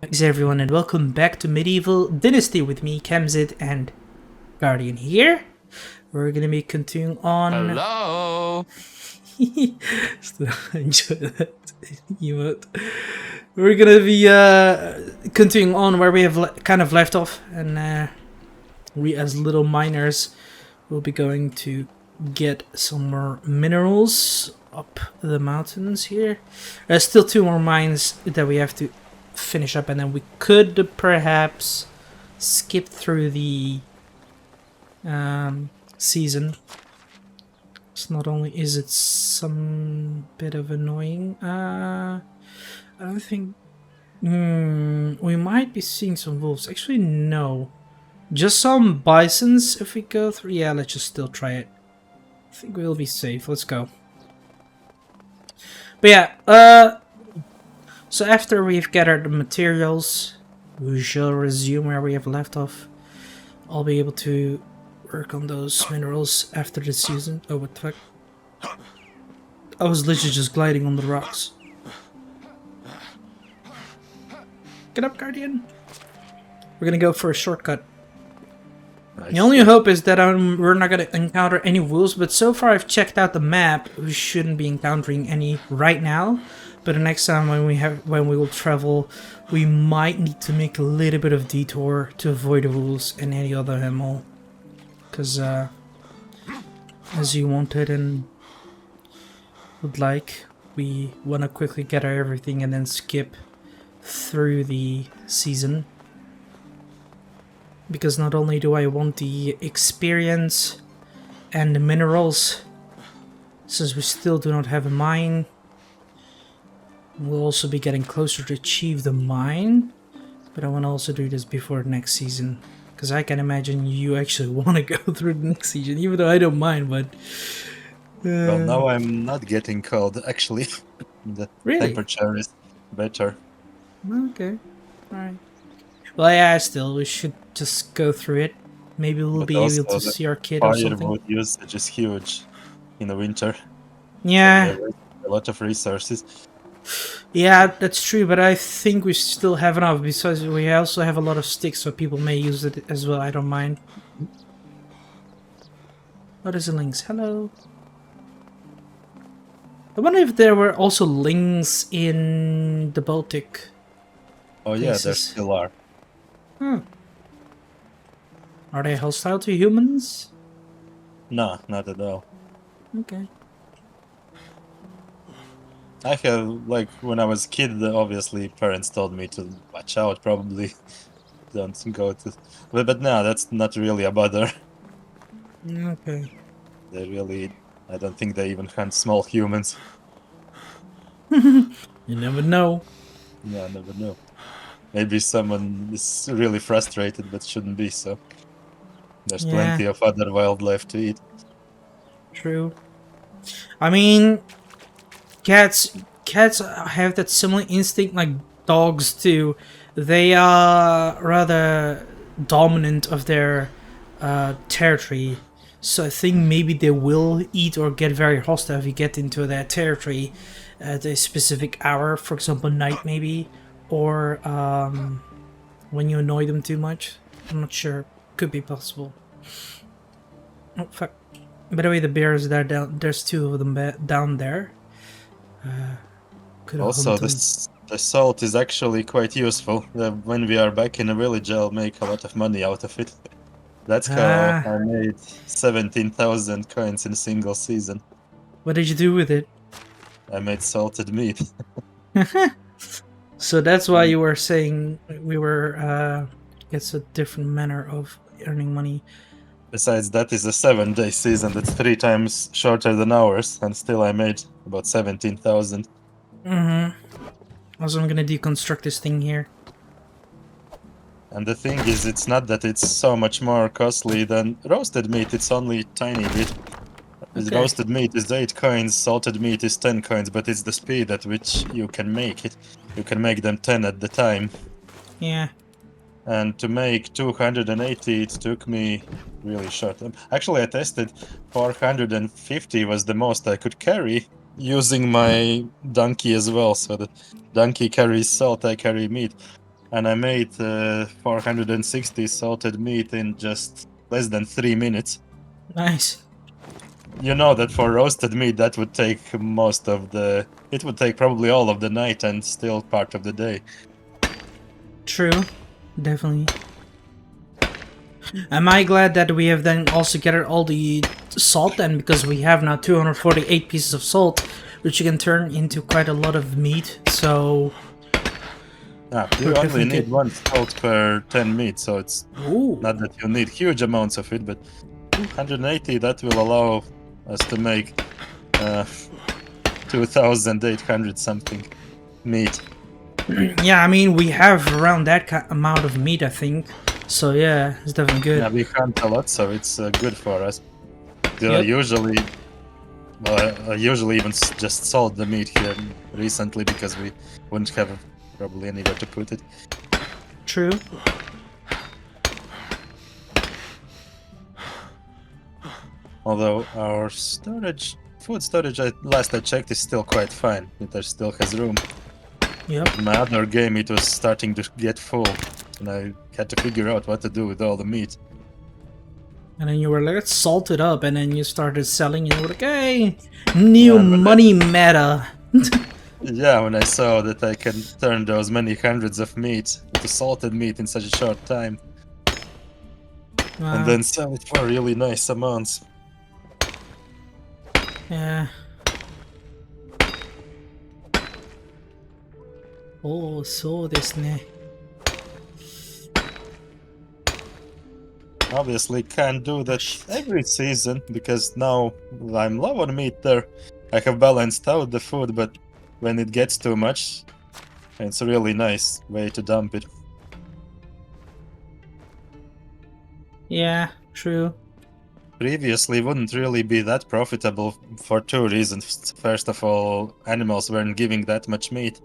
Thanks everyone and welcome back to Medieval Dynasty with me, Kemzid, and Guardian here. We're gonna be continuing on... Hello! Still enjoy that emote. We're gonna be continuing on where we have kind of left off, and we as little miners will be going to get some more minerals up the mountains here. There's still 2 more mines that we have to finish up, and then we could perhaps skip through the season. So not only is it some bit of annoying, I don't think we might be seeing some wolves. Actually, no, just some bisons if we go through. Yeah, let's just still try it. I think we'll be safe. Let's go. But yeah, so after we've gathered the materials, we shall resume where we have left off. I'll be able to work on those minerals after the season. Oh, what the fuck? I was literally just gliding on the rocks. Get up, Guardian! We're gonna go for a shortcut. The only hope is that we're not gonna encounter any wolves, but so far I've checked out the map. We shouldn't be encountering any right now. But the next time when we will travel, we might need to make a little bit of detour to avoid the wolves and any other animal. Because as you wanted and would like, we want to quickly gather everything and then skip through the season. Because not only do I want the experience and the minerals, since we still do not have a mine, we'll also be getting closer to achieve the mine, but I want to also do this before next season, because I can imagine you actually want to go through the next season, even though I don't mind, but... Well, now I'm not getting cold, actually. The really? temperature is better. Okay, alright. Well, yeah, still, we should just go through it. Maybe we'll But be able also to see our kid or something. Firewood usage is huge in the winter. Yeah. So a lot of resources. Yeah, that's true, but I think we still have enough, because we also have a lot of sticks, so people may use it as well. I don't mind. What is the lynx? Hello. I wonder if there were also lynx in the Baltic. Oh yeah, there still are. Hmm. Are they hostile to humans? No, not at all. Okay. I have, like, when I was a kid, obviously parents told me to watch out, probably don't go to... But no, that's not really a bother. Okay. They really... I don't think they even hunt small humans. You never know. Yeah, I never know. Maybe someone is really frustrated, but shouldn't be so. There's plenty of other wildlife to eat. True. I mean, cats have that similar instinct like dogs do. They are rather dominant of their territory. So I think maybe they will eat or get very hostile if you get into their territory at a specific hour, for example night maybe, or when you annoy them too much. I'm not sure. Could be possible. Oh fuck. By the way, the bears are down. There's 2 of them down there. Also, the salt is actually quite useful. When we are back in a village, I'll make a lot of money out of it. That's how I made 17,000 coins in a single season. What did you do with it? I made salted meat. So that's why you were saying we were it's a different manner of earning money. Besides, that is a 7-day season. That's 3 times shorter than ours, and still I made about 17,000. Also, I'm gonna deconstruct this thing here. And the thing is, it's not that it's so much more costly than roasted meat. It's only tiny bit. Okay. Roasted meat is 8 coins, salted meat is 10 coins, but it's the speed at which you can make it. You can make them 10 at the time. Yeah. And to make 280, it took me really short. Actually, I tested 450 was the most I could carry using my donkey as well. So the donkey carries salt, I carry meat. and I made 460 salted meat in just less than 3 minutes. Nice. You know that for roasted meat, that would take most of the... It would take probably all of the night and still part of the day. True. Definitely. Am I glad that we have then also gathered all the salt then, because we have now 248 pieces of salt, which you can turn into quite a lot of meat, so... You only need 1 salt per 10 meat, so it's Ooh. not that you need huge amounts of it, but 180, that will allow us to make 2,800 something meat. Yeah, I mean, we have around that amount of meat, I think. So yeah, it's definitely good. Yeah, we hunt a lot, so it's good for us. Yep. Usually, I usually even just salt the meat here recently because we wouldn't have probably anywhere to put it. True. Although our storage, food storage, last I checked, is still quite fine. It still has room. Yep. In my other game, it was starting to get full, and I had to figure out what to do with all the meat. And then you were like, let's salt it up, and then you started selling, and you were like, hey, new Yeah, money meta. Yeah, when I saw that I can turn those many hundreds of meat into salted meat in such a short time, Wow. and then sell it for really nice amounts. Yeah. Oh, so desu ne. Obviously can't do that every season, because now I'm low on meat there. I have balanced out the food, but when it gets too much, it's a really nice way to dump it. Yeah, true. Previously wouldn't really be that profitable for 2 reasons. First of all, animals weren't giving that much meat.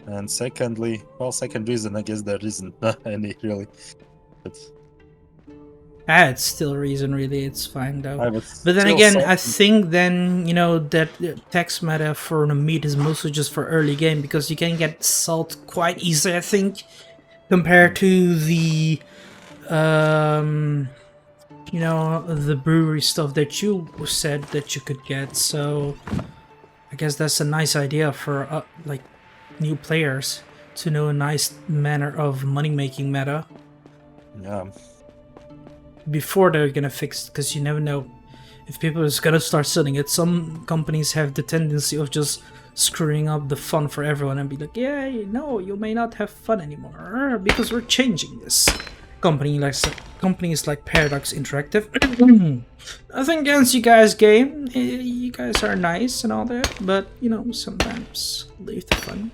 And secondly, well, second reason, I guess there isn't any really. But It's still a reason, really. It's fine, though. I would But then still again, salt I think then, you know, that text meta for the meat is mostly just for early game, because you can get salt quite easily, I think, compared to the, you know, the brewery stuff that you said that you could get. So I guess that's a nice idea for, like, new players to know a nice manner of money-making meta. Yeah. Before they're gonna fix it, because you never know if people is gonna start selling it. Some companies have the tendency of just screwing up the fun for everyone and be like, yeah, no, you may not have fun anymore because we're changing this. Companies like Paradox Interactive. Nothing against you guys, game. You guys are nice and all that, but you know, sometimes leave the fun.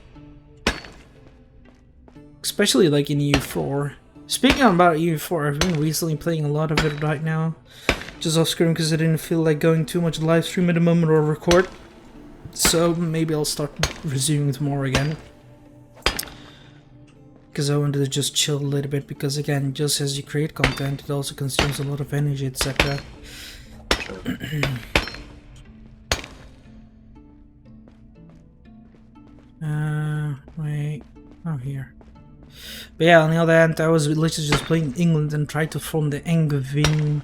Especially like in EU4. Speaking about EU4, I've been recently playing a lot of it right now. Just off screen because I didn't feel like going too much live stream at the moment or record. So maybe I'll start resuming it more again. Because I wanted to just chill a little bit, because again, just as you create content, it also consumes a lot of energy, etc. Wait. Oh, here. But yeah, on the other hand, I was literally just playing England and tried to form the Angevin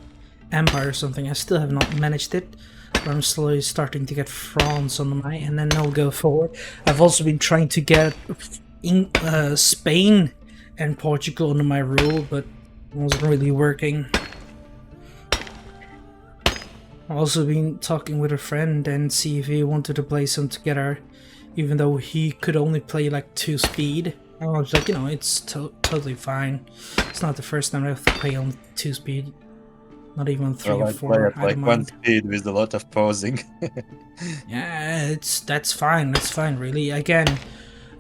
Empire or something. I still have not managed it, but I'm slowly starting to get France on my, and then I'll go forward. I've also been trying to get Spain and Portugal under my rule, but it wasn't really working. I've also been talking with a friend and see if he wanted to play some together, even though he could only play like 2 speed. I was like, you know, it's totally fine. It's not the first time I have to play on 2 speed. Not even 3 or 4. Play at like 1 speed with a lot of pausing. Yeah, that's fine. That's fine, really. Again,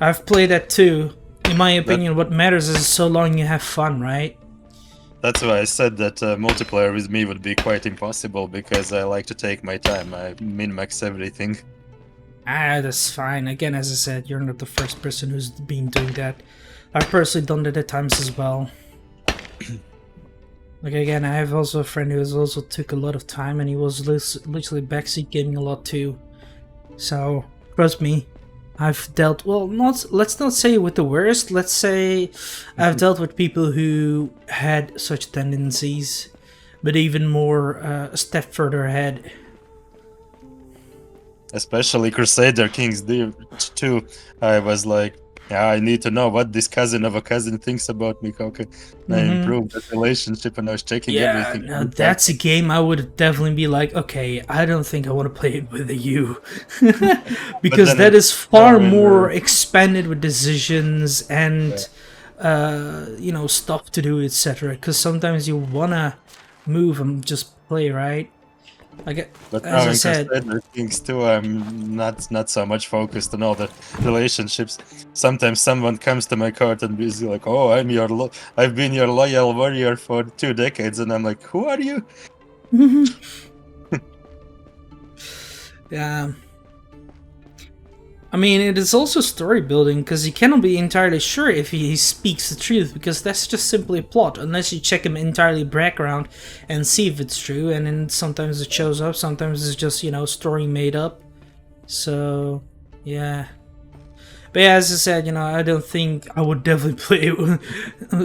I've played that too. In my opinion, what matters is so long you have fun, right? That's why I said that multiplayer with me would be quite impossible, because I like to take my time. I min-max everything. That's fine. Again, as I said, you're not the first person who's been doing that. I've personally done that at times as well. Like, again, I have also a friend who has also took a lot of time, and he was literally backseat gaming a lot too. So, trust me, I've dealt, well, not, let's not say with the worst, let's say I've dealt with people who had such tendencies, but even more a step further ahead. Especially Crusader Kings too. I was like, yeah, I need to know what this cousin of a cousin thinks about me. How can I improve that relationship? And I was checking Yeah, everything. no, that's a game I would definitely be like, okay, I don't think I want to play it with you. But Because then that it's is far in more the expanded with decisions and, yeah. you know, stuff to do, etc. Because sometimes you want to move and just play, right? Like, But as now I in said, Crusader Kings too, I'm not so much focused on all the relationships. Sometimes someone comes to my court and is like, "Oh, I've been your loyal warrior for 2 decades," and I'm like, "Who are you?" yeah. I mean, it is also story building because you cannot be entirely sure if he speaks the truth because that's just simply a plot unless you check him entirely background and see if it's true. And then sometimes it shows up, sometimes it's just, you know, story made up. So, yeah. But yeah, as I said, you know, I don't think I would definitely play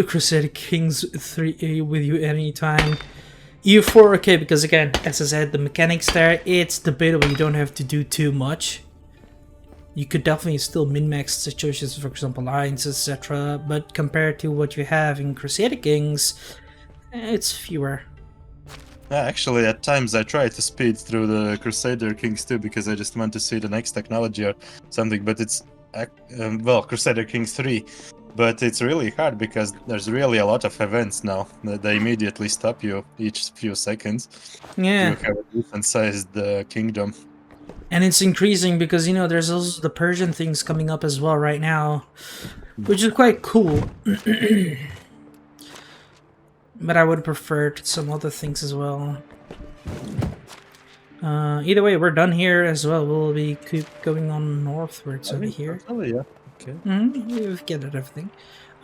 Crusader Kings 3 with you anytime. EU4, okay, because again, as I said, the mechanics there, it's debatable. You don't have to do too much. You could definitely still min-max situations, for example, lines, etc. But compared to what you have in Crusader Kings, it's fewer. Yeah, actually, at times I try to speed through the Crusader Kings too because I just want to see the next technology or something. But it's well, Crusader Kings 3, but it's really hard because there's really a lot of events now. They immediately stop you each few seconds. Yeah, You have a different sized kingdom. and it's increasing because, you know, there's also the Persian things coming up as well right now, which is quite cool. But I would prefer some other things as well. Either way, we're done here as well. We'll be keep going on northwards I over mean, here. totally, yeah. Okay. We've gathered everything.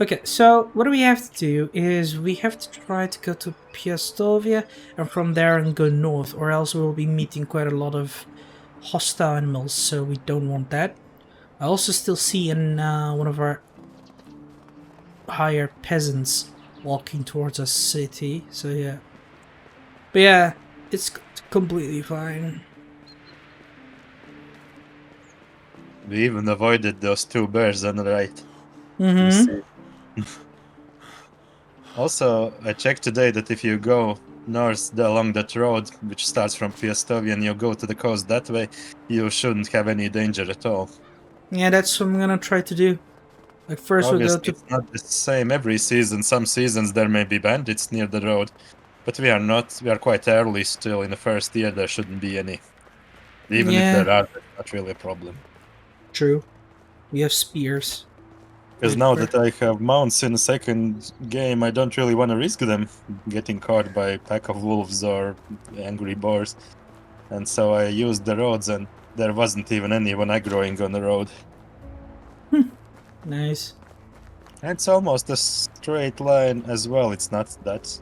Okay, so what do we have to do is we have to try to go to Piastovia and from there and go north, or else we'll be meeting quite a lot of hostile animals, so we don't want that. I also still see in one of our higher peasants walking towards a city, so yeah. But yeah, it's completely fine. We even avoided those 2 bears on the right. You Mm-hmm. see. Also, I checked today that if you go north along that road, which starts from Piastovi, and you go to the coast that way, you shouldn't have any danger at all. Yeah, that's what I'm gonna try to do. Like first we'll go Obviously, to... it's not the same every season. Some seasons there may be bandits near the road, but we are not. We are quite early still in the first year. There shouldn't be any. Even if Yeah, there are, that's not really a problem. true. We have spears. Because now that I have mounts in the second game, I don't really want to risk them getting caught by a pack of wolves or angry boars. And so I used the roads, and there wasn't even anyone aggroing on the road. Nice. And it's almost a straight line as well. It's not that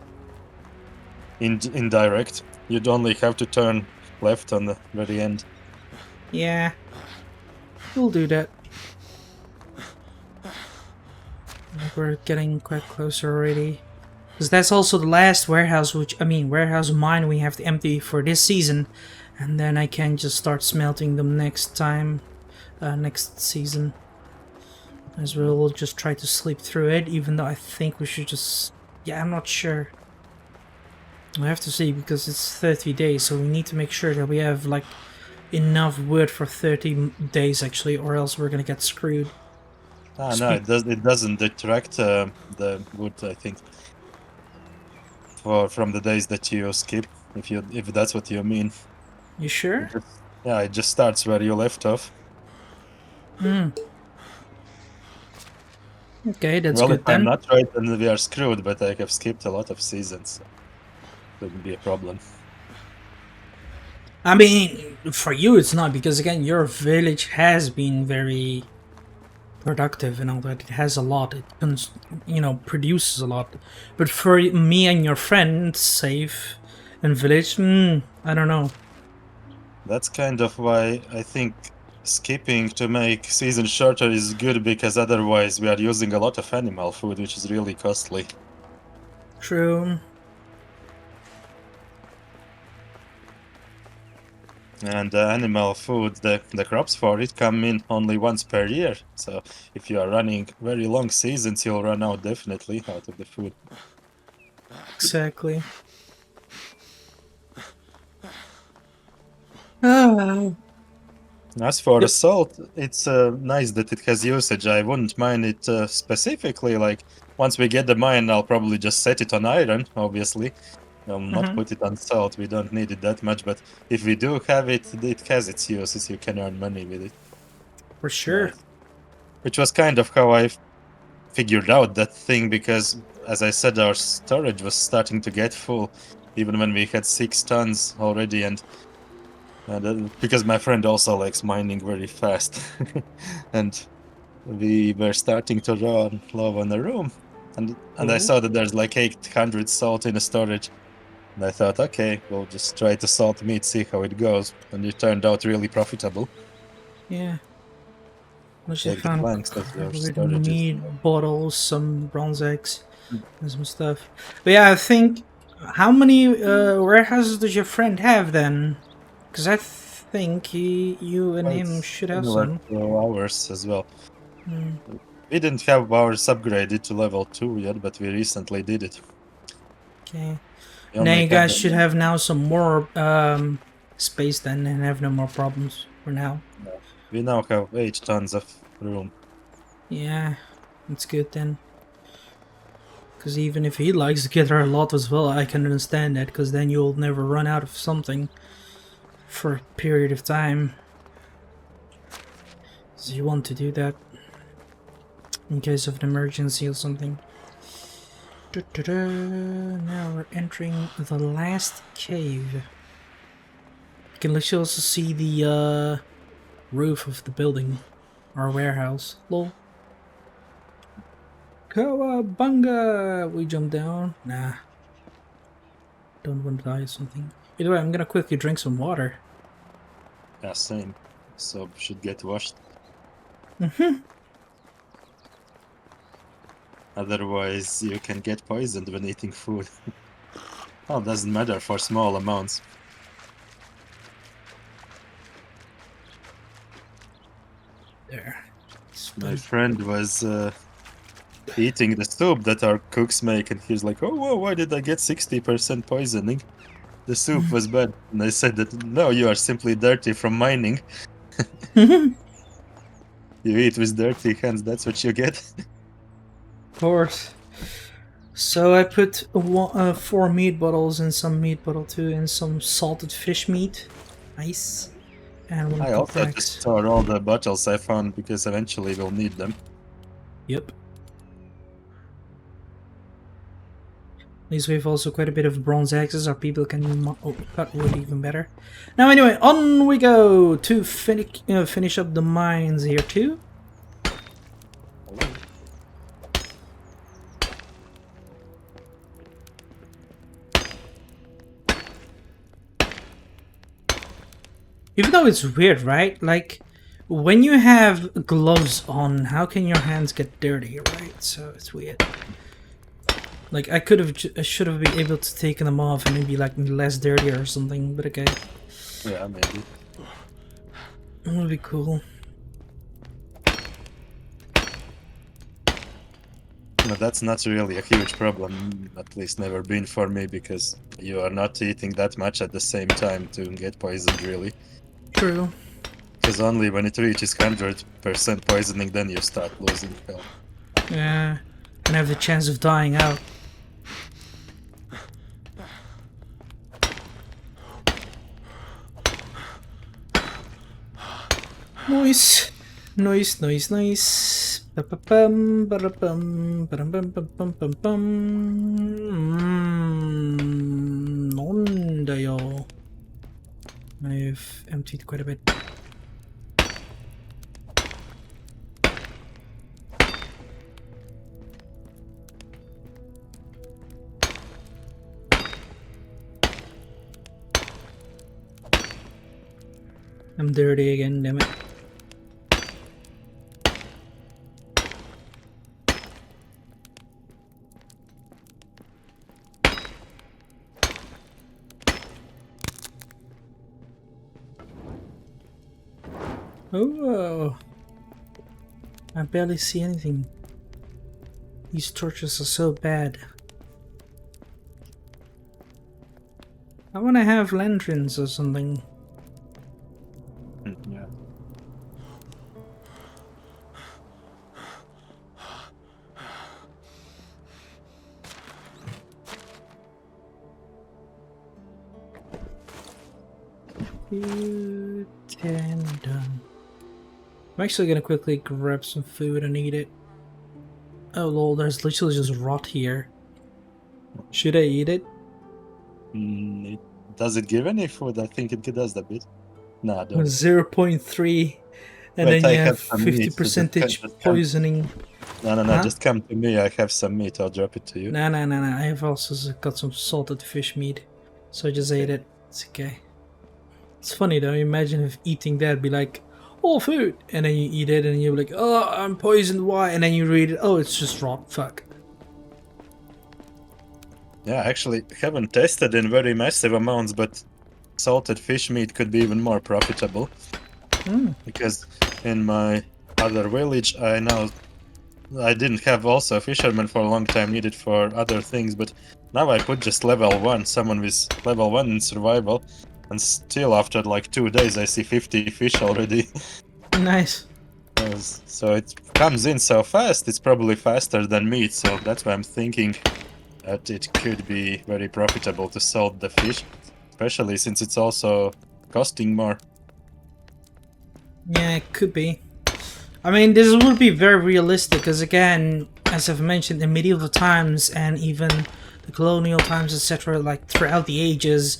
indirect. You'd only have to turn left on the very end. Yeah, we'll do that. We're getting quite closer already. Because that's also the last warehouse, warehouse mine we have to empty for this season. And then I can just start smelting them next time, next season. As we'll just try to sleep through it, even though I think we should just... Yeah, I'm not sure. We have to see because it's 30 days, so we need to make sure that we have, like, enough wood for 30 days, actually, or else we're gonna get screwed. Ah, no, it doesn't detract the wood, I think, from the days that you skip, if that's what you mean. You sure? Yeah, it just starts where you left off. Okay, that's Well, good if I'm then. not right, then we are screwed, but I have skipped a lot of seasons, so it wouldn't be a problem. I mean, for you it's not, because again, your village has been very productive and all that. It has a lot. It produces a lot. But for me and your friends, safe and village, I don't know. That's kind of why I think skipping to make season shorter is good because otherwise we are using a lot of animal food, which is really costly. True. And the animal food, the crops for it come in only once per year. So if you are running very long seasons, you'll run out definitely out of the food. Exactly. Oh. As for the Yep. salt, it's nice that it has usage. I wouldn't mind it specifically. Like once we get the mine, I'll probably just set it on iron. Obviously, not put it on salt. We don't need it that much. But if we do have it, it has its uses. You can earn money with it. For It's sure. nice. Which was kind of how I figured out that thing because, as I said, our storage was starting to get full, even when we had 6 tons already, and because my friend also likes mining very fast, and we were starting to run low on the room, and I Cool. saw that there's like 800 salt in the storage, and I thought, okay, we'll just try to salt meat, see how it goes, and it turned out really profitable. Yeah. I just Take the found a planks that your couple of storage is. meat bottles, some bronze eggs, and some stuff. But yeah, I think. How many warehouses does your friend have then? Because I think you and him Quite should have similar some. to ours as well. Hmm. We didn't have ours upgraded to level 2 yet, but we recently did it. Okay. We Now only you had guys should them. have now some more space then and have no more problems for now. We now have 8 tons of room. Yeah, that's good then. Because even if he likes to gather a lot as well, I can understand that. Because then you'll never run out of something for a period of time. So you want to do that in case of an emergency or something. Now we're entering the last cave. You can literally also see the roof of the building, our warehouse. Lol. Cowabunga! We jump down. Nah. Don't want to die or something. Either way, I'm gonna quickly drink some water. Yeah, same. So should get washed. Otherwise, you can get poisoned when eating food. Oh, doesn't matter for small amounts. There. My friend was eating the soup that our cooks make, and he's like, "Oh, whoa, why did I get 60% poisoning? The soup was bad." And I said that, no, you are simply dirty from mining. You eat with dirty hands, that's what you get. Of course. So I put 4 meat bottles and some meat bottle too, and some salted fish meat. Nice. And one I also just pickaxe. store all the bottles I found because eventually we'll need them. Yep. At least we have also quite a bit of bronze axes, our people can cut wood even better. Now anyway, on we go to finish up the mines here too. Even though it's weird, right? Like, when you have gloves on, how can your hands get dirty, right? So it's weird. Like, I should have been able to take them off and maybe like less dirty or something, but okay. Yeah, maybe. That would be cool. But that's not really a huge problem, at least never been for me, because you are not eating that much at the same time to get poisoned, really. True. Because only when it reaches 100% poisoning, then you start losing health. Yeah. And have the chance of dying out. Nice. Nice, nice, nice. Ba-ba-bum, ba-da-bum, ba-dum-bum-bum-bum-bum. Nondayo. I've emptied quite a bit. I'm dirty again, damn it. Oh, I barely see anything. These torches are so bad. I want to have lanterns or something. Yeah. Good and done. I'm actually gonna quickly grab some food and eat it. Oh lol, there's literally just rot here. Should I eat it? Does it give any food? I think it does a bit. Nah, don't. 0.3, and Wait, then I you have have some meat. 50 So percentage just come. poisoning. No, Huh? just come to me. I have some meat. I'll drop it to you. Nah. I have also got some salted fish meat, so I just ate it. It's okay. It's funny though. Imagine if eating that be like, oh, food, and then you eat it and you're like, oh, I'm poisoned. Why? And then you read it. Oh, it's just rot. Fuck. Yeah, actually, haven't tested in very massive amounts, but salted fish meat could be even more profitable. Because in my other village, I didn't have also a fisherman for a long time, needed for other things, but now I put just level 1, someone with level 1 in survival, and still after like 2 days I see 50 fish already. Nice. So it comes in so fast, it's probably faster than meat, so that's why I'm thinking that it could be very profitable to salt the fish, especially since it's also costing more. Yeah, it could be. I mean, this would be very realistic because, again, as I've mentioned, in medieval times and even the colonial times, etc., like throughout the ages,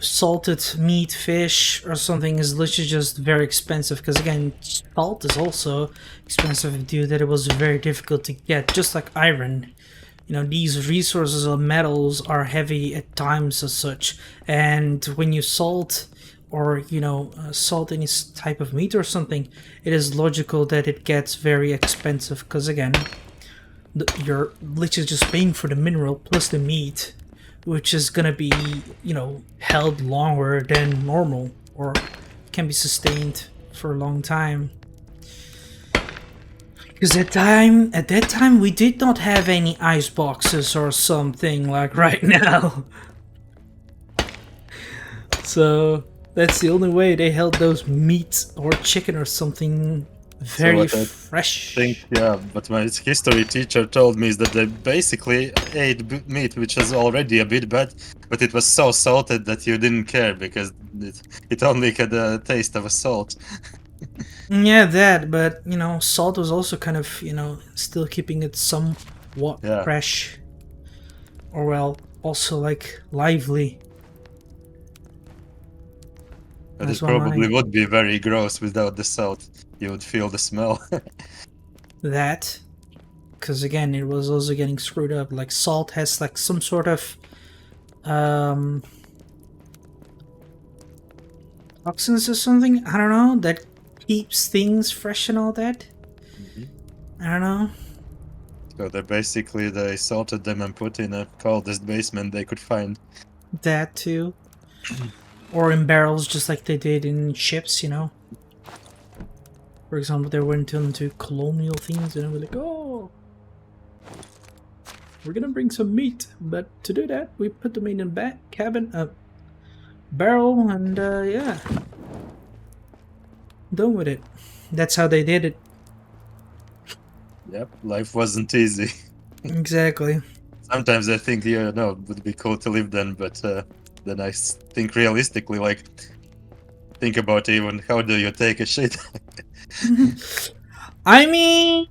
salted meat, fish, or something is literally just very expensive. Because, again, salt is also expensive due that it was very difficult to get, just like iron. You know, these resources or metals are heavy at times as such, and when you salt or salt any type of meat or something, it is logical that it gets very expensive because, again, you're literally just paying for the mineral plus the meat, which is gonna be held longer than normal or can be sustained for a long time. Because at that time we did not have any ice boxes or something like right now. So that's the only way they held those meats or chicken or something very fresh. But my history teacher told me is that they basically ate meat which was already a bit bad, but it was so salted that you didn't care because it only had a taste of a salt. Yeah, that, but salt was also kind of, still keeping it somewhat fresh. Or, well, also like lively. But it probably would be very gross without the salt. You would feel the smell. That, because again, it was also getting screwed up. Like, salt has like some sort of toxins or something, I don't know, that keeps things fresh and all that. I don't know. So they salted them and put in a coldest basement they could find. That too. Or in barrels, just like they did in ships, For example, they went into colonial things and they were like, oh, we're gonna bring some meat, but to do that, we put the meat in a barrel, and yeah, done with it. That's how they did it. Yep, life wasn't easy. Exactly. Sometimes I think, it would be cool to live then, but then I think realistically, like, think about even how do you take a shit? I mean,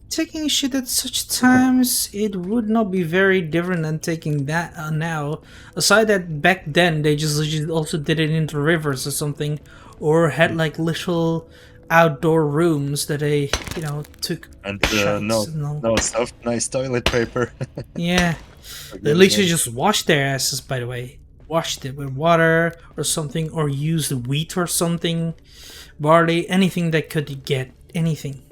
taking shit at such times, it would not be very different than taking that now. Aside that back then, they just also did it into rivers or something, or had like little outdoor rooms that they, took and shots. No soft, nice toilet paper. Yeah, they literally just washed their asses, by the way. Washed it with water or something, or used wheat or something, barley, anything that could get anything.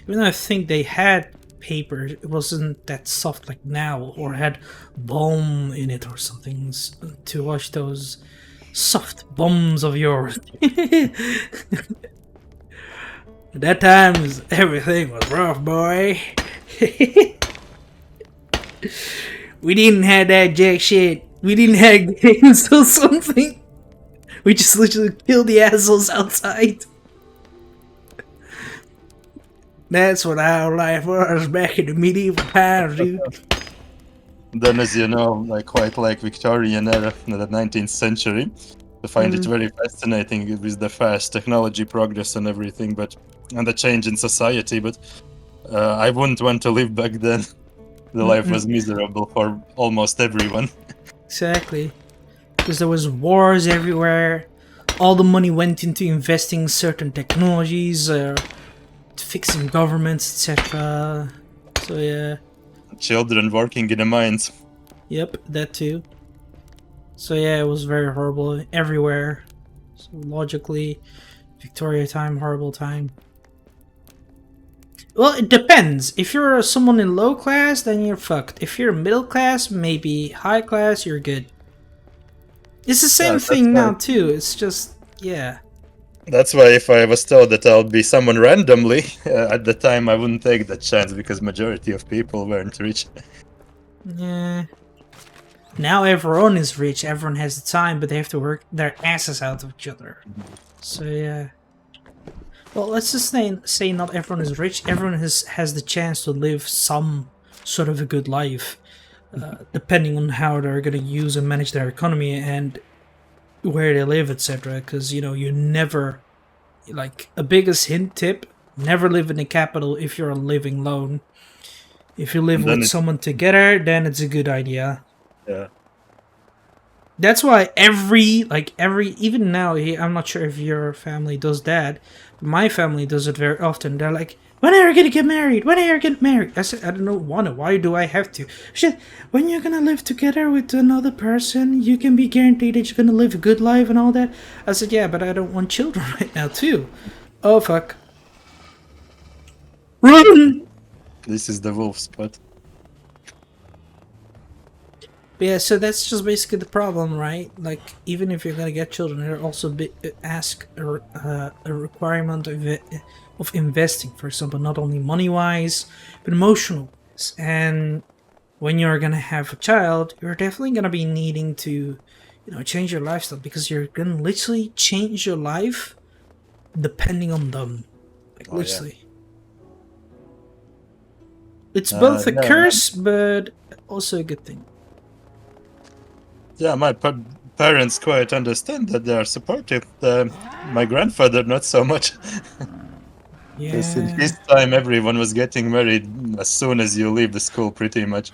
Even though I think they had paper, it wasn't that soft like now, or had balm in it or something to wash those soft bums of yours. At that times, everything was rough, boy. We didn't have that jack shit. We didn't have games or something. We just literally killed the assholes outside. That's what our life was back in the medieval times, dude. Then, as you know, I quite like Victorian era, the 19th century. I find it very fascinating with the fast technology progress and everything, and the change in society. But I wouldn't want to live back then. The life was miserable for almost everyone. Exactly. Because there was wars everywhere. All the money went into investing in certain technologies, fixing governments, etc. So yeah. Children working in the mines. Yep, that too. So yeah, it was very horrible everywhere. So logically, Victoria time, horrible time. Well, it depends. If you're someone in low class, then you're fucked. If you're middle class, maybe high class, you're good. It's the same thing now too. It's just, yeah. That's why if I was told that I'll be someone randomly, at the time I wouldn't take that chance because majority of people weren't rich. Yeah. Now everyone is rich, everyone has the time, but they have to work their asses out of each other. So yeah. Well, let's just say not everyone is rich, everyone has the chance to live some sort of a good life, depending on how they're going to use and manage their economy and where they live, etc. Because, you know, you never, like, a biggest hint tip, never live in the capital if you're living alone. If you live with someone together, then it's a good idea. Yeah. That's why even now, I'm not sure if your family does that, but my family does it very often. They're like, when are you gonna get married? When are you gonna get married? I said, I don't know, why do I have to? Shit, when you're gonna live together with another person, you can be guaranteed that you're gonna live a good life and all that. I said, yeah, but I don't want children right now, too. Oh, fuck. Run! This is the wolf spot. But yeah, so that's just basically the problem, right? Like, even if you're gonna get children, they're also ask a requirement of investing, for example, not only money-wise, but emotional-wise. And when you're gonna have a child, you're definitely gonna be needing to, you know, change your lifestyle, because you're gonna literally change your life depending on them. Like, literally. Yeah. It's both a curse, but also a good thing. Yeah, my parents quite understand that they are supportive. My grandfather, not so much. Yeah. Because in his time, everyone was getting married as soon as you leave the school, pretty much.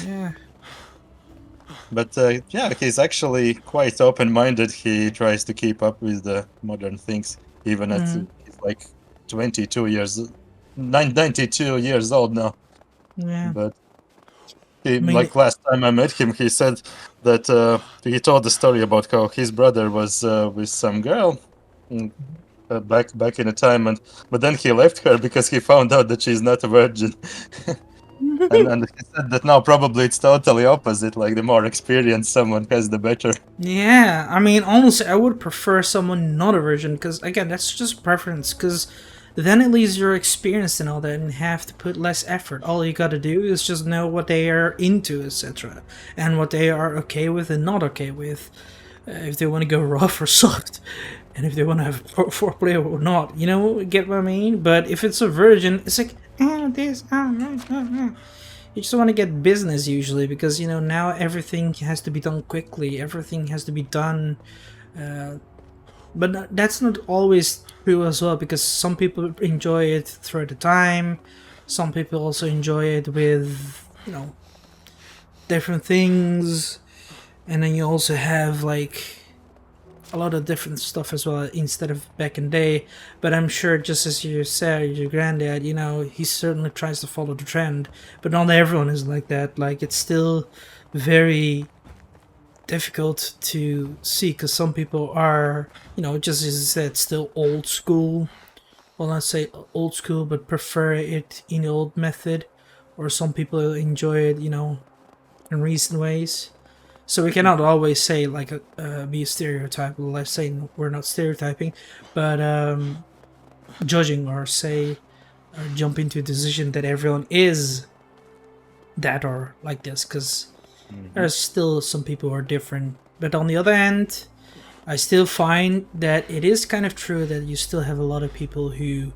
Yeah. But yeah, he's actually quite open-minded. He tries to keep up with the modern things, even at he's like 92 years old now. Yeah. But like last time I met him, he said that he told the story about how his brother was with some girl back in the time, but then he left her because he found out that she's not a virgin. and he said that now probably it's totally opposite. Like the more experienced someone has, the better. Yeah, I mean, honestly, I would prefer someone not a virgin, because again, that's just preference. Because then at least you're experienced and all that and have to put less effort. All you gotta do is just know what they are into, etc. And what they are okay with and not okay with. If they want to go rough or soft. And if they want to have foreplay or not. You know, get what I mean? But if it's a virgin, it's like, this, You just want to get business usually, because, you know, now everything has to be done quickly. Everything has to be done... But that's not always true as well, because some people enjoy it throughout the time. Some people also enjoy it with, you know, different things. And then you also have, like, a lot of different stuff as well, instead of back in the day. But I'm sure, just as you said, your granddad, you know, he certainly tries to follow the trend. But not everyone is like that. Like, it's still very difficult to see, because some people are, you know, just as I said, still old school. Well, not say old school, but prefer it in the old method. Or some people enjoy it, you know, in recent ways. So we cannot always say like be stereotype. Let's say we're not stereotyping, but judging or say or jump into a decision that everyone is that or like this, because there's still some people who are different. But on the other hand, I still find that it is kind of true that you still have a lot of people who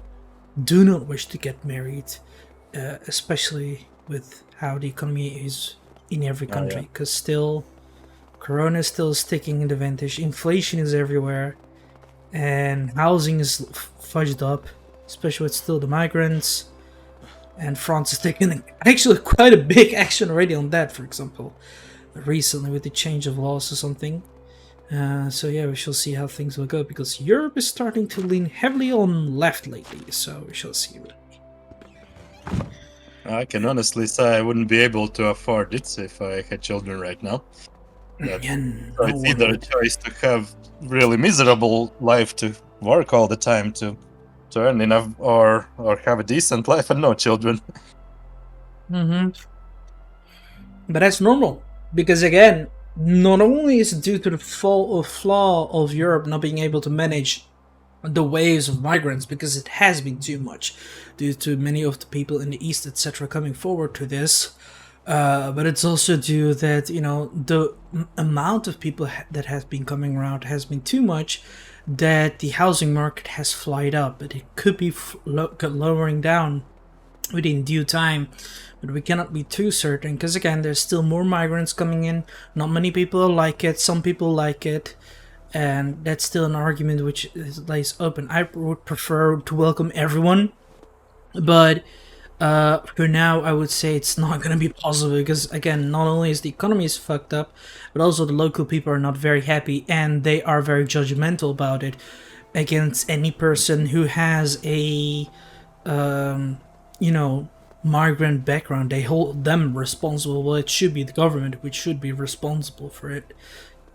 do not wish to get married, especially with how the economy is in every country, because still Corona is still sticking in the advantage, inflation is everywhere, and housing is fudged up, especially with still the migrants. And France is taking actually quite a big action already on that, for example, recently with the change of laws or something. So yeah, we shall see how things will go, because Europe is starting to lean heavily on left lately, so we shall see. I can honestly say I wouldn't be able to afford it if I had children right now. But Yeah, so it's either a choice to have really miserable life to work all the time to earn enough, or have a decent life and no children. But that's normal, because again, not only is it due to the flaw of Europe not being able to manage the waves of migrants, because it has been too much due to many of the people in the East, etc., coming forward to this. But it's also due that, you know, the amount of people that has been coming around has been too much, that the housing market has flied up, but it could be lowering down within due time. But we cannot be too certain, because again, there's still more migrants coming in. Not many people like it, some people like it, and that's still an argument which lays open. I would prefer to welcome everyone, but for now I would say it's not going to be possible, because again, not only is the economy is fucked up, but also the local people are not very happy, and they are very judgmental about it against any person who has a you know, migrant background. They hold them responsible. Well, it should be the government which should be responsible for it.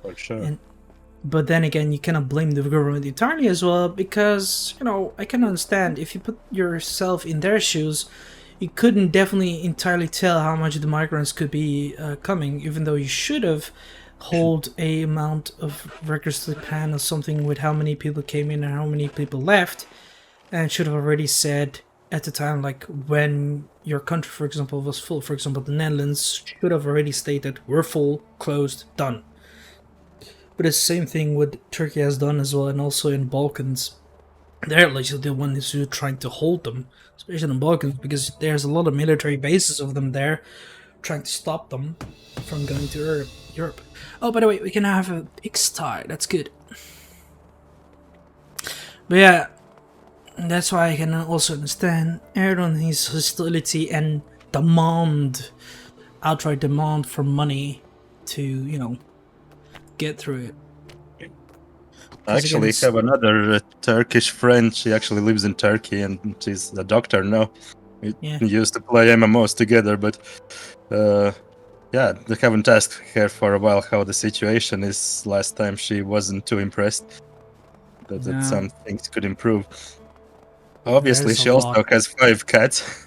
For sure. But then again, you cannot blame the government entirely as well, because, you know, I can understand if you put yourself in their shoes, you couldn't definitely entirely tell how much the migrants could be coming, even though you should have hold a amount of records plan or something with how many people came in and how many people left, and should have already said at the time, like when your country, for example, was full. For example, the Netherlands should have already stated, we're full, closed, done. But it's the same thing what Turkey has done as well, and also in Balkans. They're literally the ones who are trying to hold them, especially in the Balkans, because there's a lot of military bases of them there, trying to stop them from going to Europe. Oh, by the way, we can now have a Pigsty. That's good. But yeah, that's why I can also understand Erdogan's hostility and outright demand for money to, you know, get through it. I actually have another Turkish friend. She actually lives in Turkey, and she's a doctor now. We used to play MMOs together, but yeah, they haven't asked her for a while how the situation is. Last time she wasn't too impressed, but that some things could improve. Obviously, she also has 5 cats.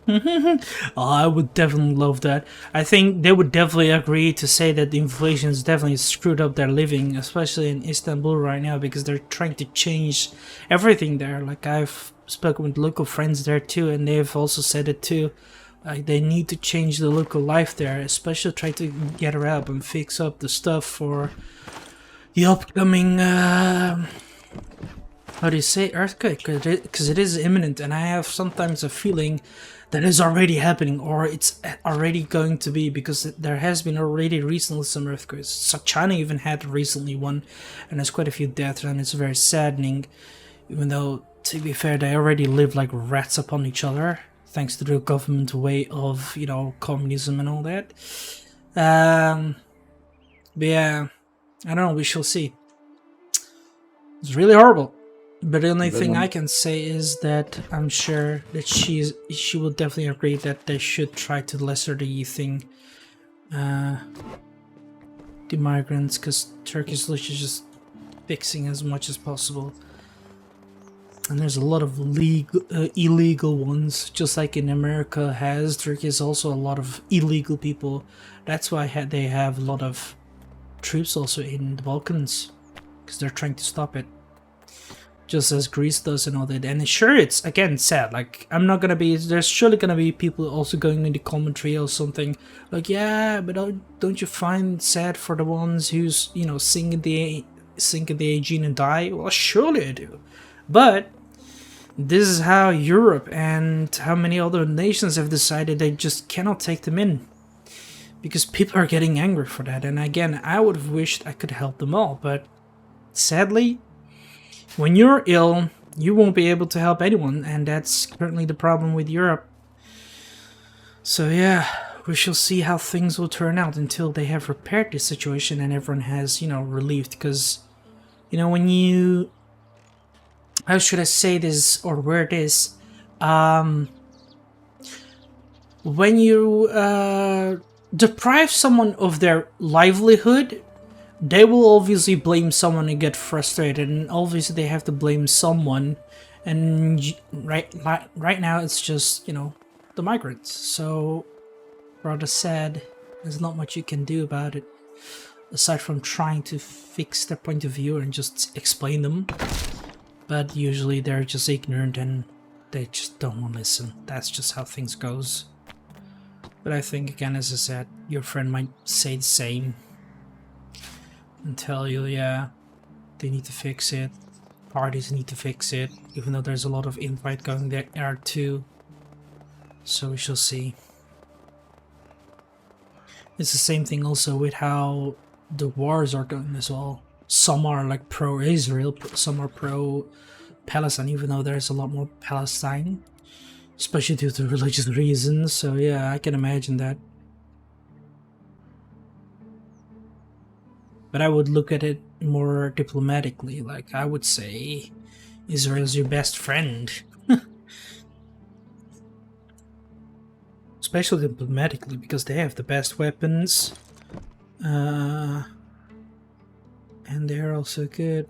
Oh, I would definitely love that. I think they would definitely agree to say that the inflation has definitely screwed up their living, especially in Istanbul right now, because they're trying to change everything there. Like, I've spoken with local friends there too, and they've also said it too. Like, they need to change the local life there, especially try to get her up and fix up the stuff for the upcoming how do you say, earthquake, because it is imminent, and I have sometimes a feeling that is already happening, or it's already going to be, because there has been already recently some earthquakes. So China even had recently one, and there's quite a few deaths, and it's very saddening, even though, to be fair, they already live like rats upon each other, thanks to the government way of, you know, communism and all that. But yeah, I don't know, we shall see. It's really horrible. But the only thing I can say is that I'm sure that she will definitely agree that they should try to lesser the thing, the migrants, because Turkey is literally just fixing as much as possible. And there's a lot of illegal ones, just like in America has. Turkey is also a lot of illegal people. That's why they have a lot of troops also in the Balkans because they're trying to stop it, just as Greece does and all that. And sure, it's again sad. Like, I'm not gonna be. There's surely gonna be people also going into commentary or something like, yeah, but don't you find sad for the ones who's sink in the Aegean and die? Well, surely I do, but this is how Europe and how many other nations have decided they just cannot take them in. Because people are getting angry for that. And again, I would have wished I could help them all. But sadly, when you're ill, you won't be able to help anyone. And that's currently the problem with Europe. So yeah, we shall see how things will turn out until they have repaired this situation and everyone has, relieved. Because, when you... How should I say this or word this? When you... deprive someone of their livelihood, they will obviously blame someone and get frustrated, and obviously they have to blame someone. And right now it's just the migrants. So rather sad. There's not much you can do about it aside from trying to fix their point of view and just explain them. But usually they're just ignorant and they just don't want to listen. That's just how things goes. But I think, again, as I said, your friend might say the same and tell you, yeah, they need to fix it, parties need to fix it, even though there's a lot of invite going there too. So we shall see. It's the same thing also with how the wars are going as well. Some are like pro-Israel, some are pro-Palestine, even though there's a lot more Palestine. Especially due to religious reasons, so yeah, I can imagine that. But I would look at it more diplomatically, like I would say Israel's your best friend. Especially diplomatically, because they have the best weapons. And they're also good.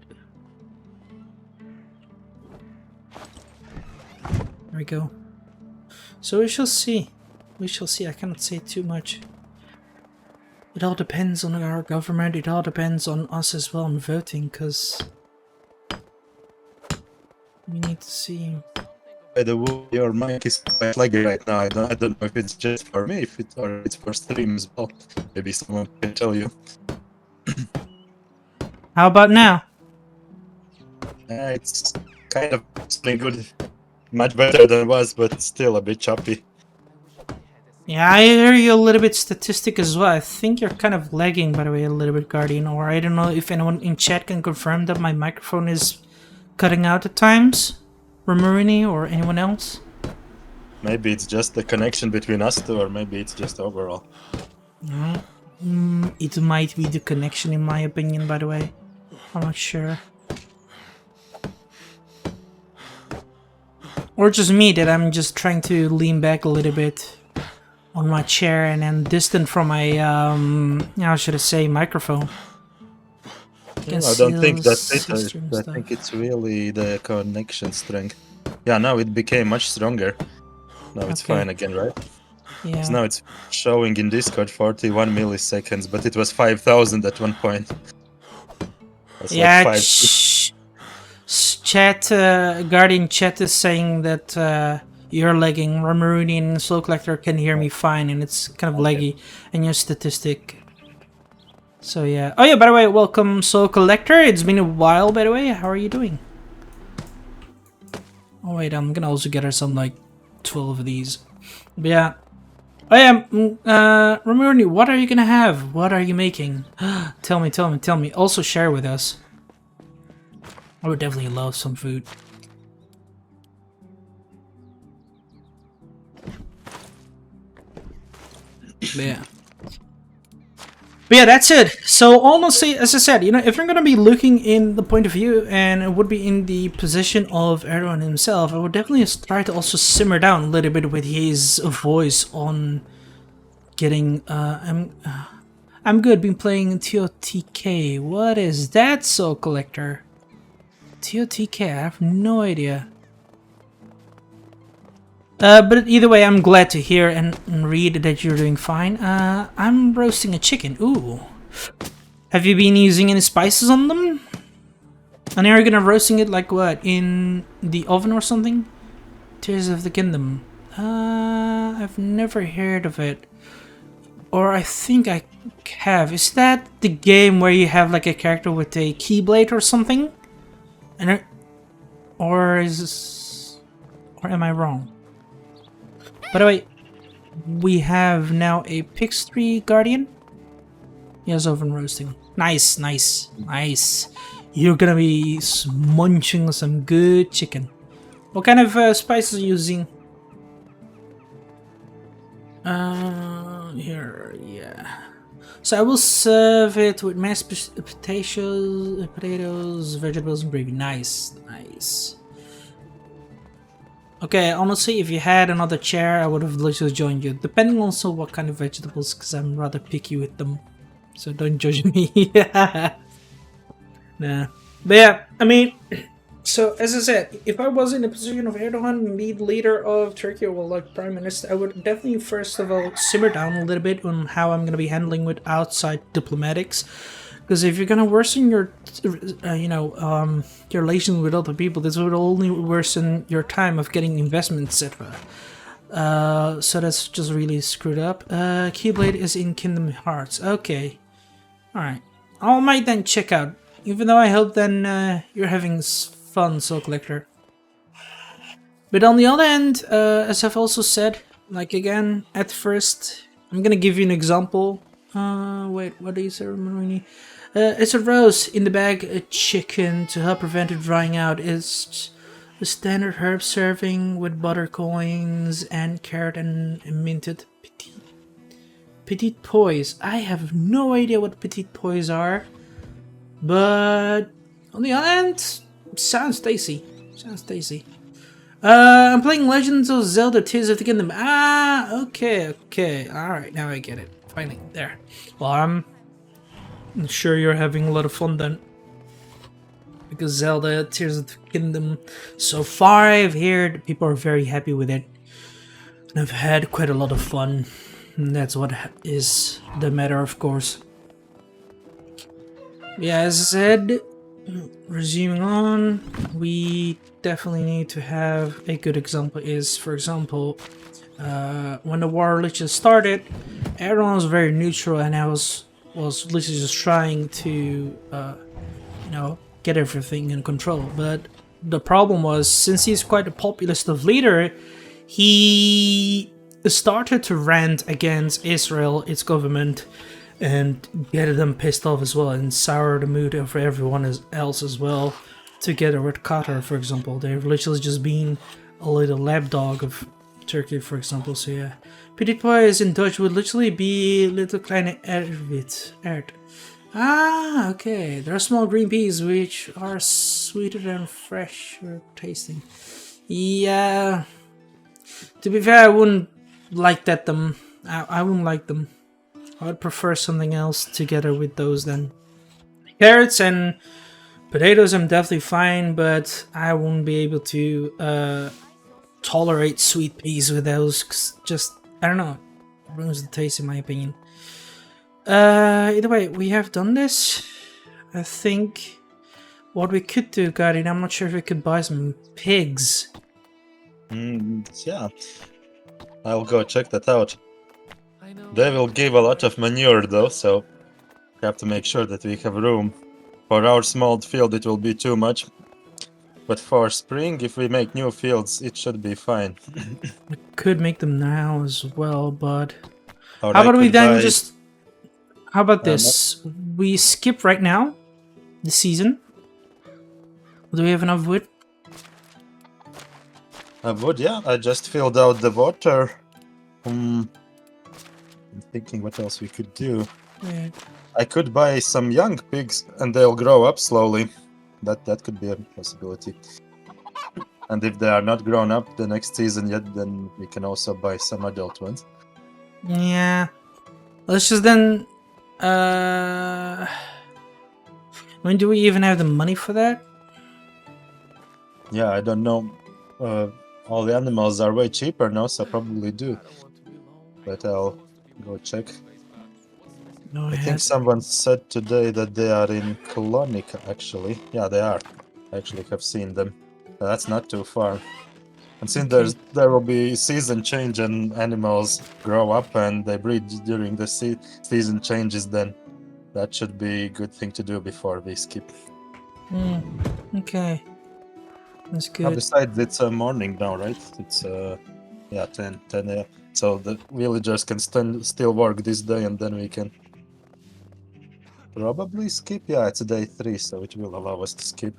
There we go. So we shall see. We shall see. I cannot say too much. It all depends on our government. It all depends on us as well in voting, because we need to see. By the way, your mic is quite laggy right now. I don't know if it's just for me, or it's for stream as well. Maybe someone can tell you. How about now? It's kind of still good. Much better than it was, but still a bit choppy. Yeah, I hear you a little bit statistic as well. I think you're kind of lagging, by the way, a little bit, Guardian. Or I don't know if anyone in chat can confirm that my microphone is cutting out at times. Remurini or anyone else? Maybe it's just the connection between us two, or maybe it's just overall. It might be the connection, in my opinion, by the way. I'm not sure. Or just me, that I'm just trying to lean back a little bit on my chair and then distant from my, how should I say, microphone. I don't think that's it. I think it's really the connection strength. Yeah, now it became much stronger. Now it's fine again, right? Yeah. Because now it's showing in Discord 41 milliseconds, but it was 5,000 at one point. That's yeah, like chat, Guardian chat is saying that you're lagging. Ramaruni and Slow Collector can hear me fine, and it's kind of laggy. And your statistic. So yeah. Oh yeah, by the way, welcome Soul Collector. It's been a while, by the way. How are you doing? Oh wait, I'm gonna also get her some like 12 of these. But yeah. Oh yeah, Ramaruni, what are you gonna have? What are you making? Tell me. Also share with us. I would definitely love some food. But yeah. But yeah, that's it. So honestly, as I said, if you're gonna be looking in the point of view and it would be in the position of Erdogan himself, I would definitely try to also simmer down a little bit with his voice on getting. I'm good. Been playing TOTK. What is that, Soul Collector? TOTK. I have no idea. But either way, I'm glad to hear and read that you're doing fine. I'm roasting a chicken. Ooh. Have you been using any spices on them? And are you gonna roasting it like what? In the oven or something? Tears of the Kingdom. I've never heard of it. Or I think I have. Is that the game where you have like a character with a keyblade or something? And or am I wrong? By the way, we have now a Pigsty Guardian. Yes, oven roasting. Nice, nice, nice. You're gonna be munching some good chicken. What kind of spices are you using? Here, yeah. So I will serve it with mashed potatoes, vegetables, and gravy. Nice, nice. Okay, honestly, if you had another chair, I would have literally joined you. Depending also what kind of vegetables, because I'm rather picky with them. So don't judge me. Nah. But yeah, I mean, so as I said, if I was in the position of Erdogan, leader of Turkey, or like prime minister, I would definitely first of all simmer down a little bit on how I'm gonna be handling with outside diplomatics. Because if you're gonna worsen your, your relations with other people, this would only worsen your time of getting investments, etc. So that's just really screwed up. Keyblade is in Kingdom Hearts. Okay, all right. I might then check out. Even though I hope then you're having fun, Soul Collector. But on the other hand, as I've also said, like again, at first, I'm gonna give you an example. Wait, what is ceremony? It's a roast in the bag, a chicken to help prevent it drying out. It's the standard herb serving with butter coins and carrot and minted petit pois. I have no idea what petit pois are. But on the other hand, sounds tasty. Sounds tasty. I'm playing Legends of Zelda Tears of the Kingdom. Ah, okay. Alright, now I get it. Finally, there. Well, I'm sure you're having a lot of fun then. Because Zelda Tears of the Kingdom, so far I've heard people are very happy with it. And I've had quite a lot of fun. And that's what is the matter, of course. Yeah, as I said, resuming on, we definitely need to have a good example is, for example, when the war literally started, everyone was very neutral and I was literally just trying to, get everything in control. But the problem was, since he's quite a populist of leader, he started to rant against Israel, its government, and get them pissed off as well, and sour the mood of everyone else as well. Together with Qatar, for example, they've literally just been a little lapdog of Turkey, for example. So yeah, petit pois in Dutch would literally be little kleine erd. Ah, okay. There are small green peas which are sweeter than fresh or tasting. Yeah. To be fair, I wouldn't like that them. I wouldn't like them. I would prefer something else together with those then. Carrots and potatoes I'm definitely fine, but I won't be able to tolerate sweet peas with those. 'Cause just, I don't know, it ruins the taste in my opinion. Either way, we have done this. I think what we could do, Guardian, I'm not sure if we could buy some pigs. Yeah, I'll go check that out. They will give a lot of manure though, so we have to make sure that we have room. For our small field it will be too much, but for spring, if we make new fields, it should be fine. We could make them now as well, but Or how I about we could then buy- just... How about this? We skip right now, the season. Do we have enough wood? wood, yeah, I just filled out the water. I'm thinking what else we could do. Yeah. I could buy some young pigs and they'll grow up slowly. That could be a possibility. And if they are not grown up the next season yet, then we can also buy some adult ones. Yeah. Let's just then... When do we even have the money for that? Yeah, I don't know. All the animals are way cheaper now, so probably do. But I'll go check. Go I think ahead. someone said today that they are in Colonica, actually. Yeah, they are. I actually have seen them. That's not too far. And since Okay. there will be season change and animals grow up and they breed during the season changes, then that should be a good thing to do before we skip. Okay. That's Now, good. besides, it's morning now, right? It's yeah, 10 a.m. So the villagers can still work this day, and then we can probably skip. Yeah, it's day 3, so it will allow us to skip.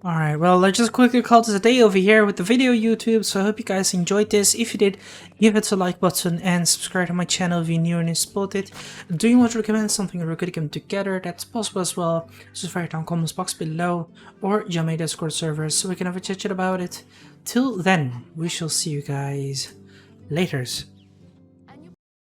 Alright, well, let's just quickly call this a day over here with the video, YouTube. So I hope you guys enjoyed this. If you did, give it a like button and subscribe to my channel if you're new and you support it. Do you want to recommend something we could come together? That's possible as well. Just write down comments box below or join my Discord server so we can have a chit chat about it. Till then, we shall see you guys laters.